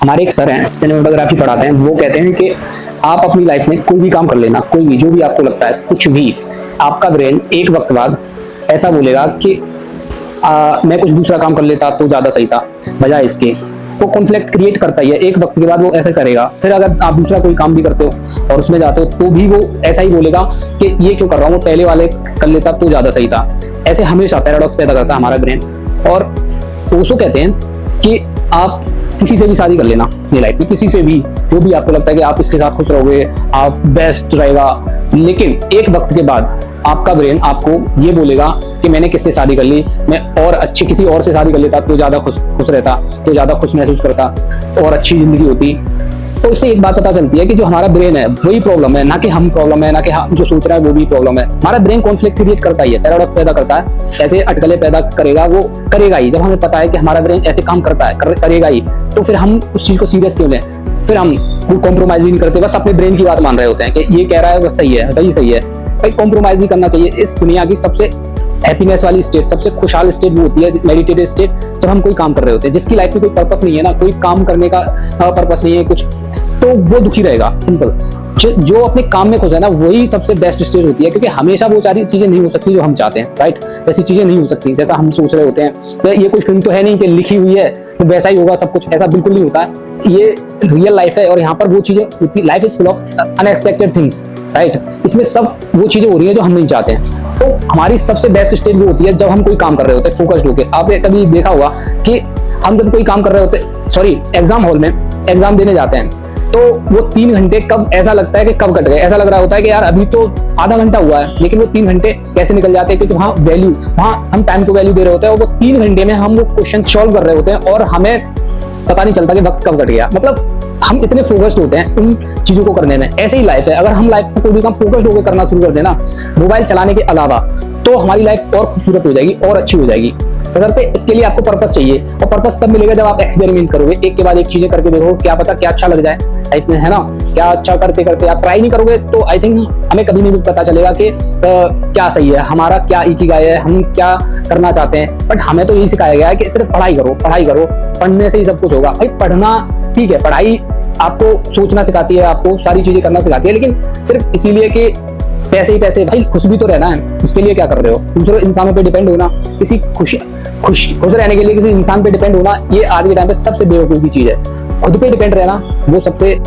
हमारे एक सर हैं, सिनेमेटोग्राफी पढ़ाते हैं। वो कहते हैं कि आप अपनी लाइफ में कोई भी काम कर लेना, कोई भी, जो भी आपको लगता है, कुछ भी, आपका ब्रेन एक वक्त बाद ऐसा बोलेगा कि मैं कुछ दूसरा काम कर लेता तो ज्यादा सही था बजाय इसके। वो कॉन्फ्लिक्ट क्रिएट करता ही है, एक वक्त के बाद वो ऐसा करेगा। फिर अगर आप दूसरा कोई काम भी करते हो और उसमें जाते हो तो भी वो ऐसा ही बोलेगा कि ये क्यों कर रहा हूँ, वो पहले वाले कर लेता तो ज्यादा सही था। ऐसे हमेशा पैराडॉक्स पैदा करता है हमारा ब्रेन। और ओशो कहते हैं कि आप किसी से भी शादी कर लेना अपनी लाइफ में, किसी से भी, जो भी आपको लगता है कि आप इसके साथ खुश रहोगे, आप बेस्ट रहेगा, लेकिन एक वक्त के बाद आपका ब्रेन आपको ये बोलेगा कि मैंने किससे शादी कर ली, मैं और अच्छी किसी और से शादी कर लेता तो ज्यादा खुश रहता, तो ज्यादा खुश महसूस करता और अच्छी जिंदगी होती। तो इससे एक बात पता चलती है कि जो हमारा ब्रेन है वही प्रॉब्लम है, ना कि हम प्रॉब्लम है, ना कि हम जो सोच रहा है वो भी प्रॉब्लम है। हमारा ब्रेन कॉन्फ्लिक्ट क्रिएट करता ही है, पैराडॉक्स पैदा करता है, ऐसे अटकलें पैदा करेगा, वो करेगा ही। जब हमें पता है कि हमारा ब्रेन ऐसे काम करता है, करेगा ही, तो फिर हम उस चीज को सीरियस क्यों लें? फिर हम कोई कॉम्प्रोमाइज भी नहीं करते, बस अपने ब्रेन की बात मान रहे होते हैं कि ये कह रहा है बस सही है, वही सही है। भाई कॉम्प्रोमाइज नहीं करना चाहिए। इस दुनिया की सबसे हैप्पीनेस वाली स्टेट, सबसे खुशहाल स्टेट वो होती है मेडिटेटिव स्टेट, जब हम कोई काम कर रहे होते हैं, जिसकी लाइफ में कोई पर्पस नहीं है ना, कोई काम करने का पर्पस नहीं है कुछ, तो वो दुखी रहेगा। सिंपल। जो अपने काम में खुश है ना, वही सबसे बेस्ट स्टेज होती है, क्योंकि हमेशा वो सारी चीजें नहीं हो सकती जो हम चाहते हैं, राइट? वैसी चीजें नहीं हो सकती जैसा हम सोच रहे होते हैं। तो ये कोई फिल्म तो है नहीं कि लिखी हुई है तो वैसा ही होगा सब कुछ, ऐसा बिल्कुल नहीं होता है। ये रियल लाइफ है और यहाँ पर वो चीजें होती, life is full of unexpected things, right? इसमें सब वो चीजें हो रही है जो हम नहीं चाहते हैं। तो हमारी सबसे बेस्ट स्टेज वो होती है जब हम कोई काम कर रहे होते हैं फोकस्ड होकर। आपने कभी देखा होगा कि हम जब कोई काम कर रहे होते हैं, सॉरी, एग्जाम हॉल में एग्जाम देने जाते हैं, तो वो 3 घंटे कब ऐसा लगता है कि कब कट गए। ऐसा लग रहा होता है कि यार अभी तो आधा घंटा हुआ है, लेकिन वो 3 घंटे कैसे निकल जाते हैं, क्योंकि वहाँ हम टाइम को वैल्यू दे रहे होते हैं और वो 3 घंटे में हम वो क्वेश्चन सॉल्व कर रहे होते हैं और हमें पता नहीं चलता कि वक्त कब कट गया। मतलब हम इतने फोकस्ड होते हैं उन चीजों को करने में। ऐसे ही लाइफ है, अगर हम लाइफ में कोई भी काम फोकस्ड होकर करना शुरू कर देना मोबाइल चलाने के अलावा, तो हमारी लाइफ और खूबसूरत हो जाएगी और अच्छी हो जाएगी। बशर्ते इसके लिए आपको पर्पस चाहिए, और पर्पस तब मिलेगा जब आप एक्सपेरिमेंट करोगे, एक के बाद एक चीजें करके देखो, क्या पता क्या अच्छा लग जाए लाइफ में, है ना? क्या अच्छा करते करते आप ट्राई नहीं करोगे तो आई थिंक हमें कभी नहीं पता चलेगा कि क्या सही है, हमारा क्या इकिगाई है, हम क्या करना चाहते हैं। बट हमें तो यही सिखाया गया है कि सिर्फ पढ़ाई करो, पढ़ाई करो, पढ़ने से ही सब कुछ होगा। भाई पढ़ना ठीक है, पढ़ाई आपको सोचना सिखाती है, आपको सारी चीजें करना सिखाती है, लेकिन सिर्फ इसीलिए कि पैसे ही पैसे। भाई खुश भी तो रहना है, उसके लिए क्या कर रहे हो? दूसरे इंसानों पे डिपेंड होना, किसी खुश रहने के लिए किसी इंसान पे डिपेंड होना, ये आज के टाइम पे सबसे बेवकूफी चीज है। खुद पे डिपेंड रहना वो सबसे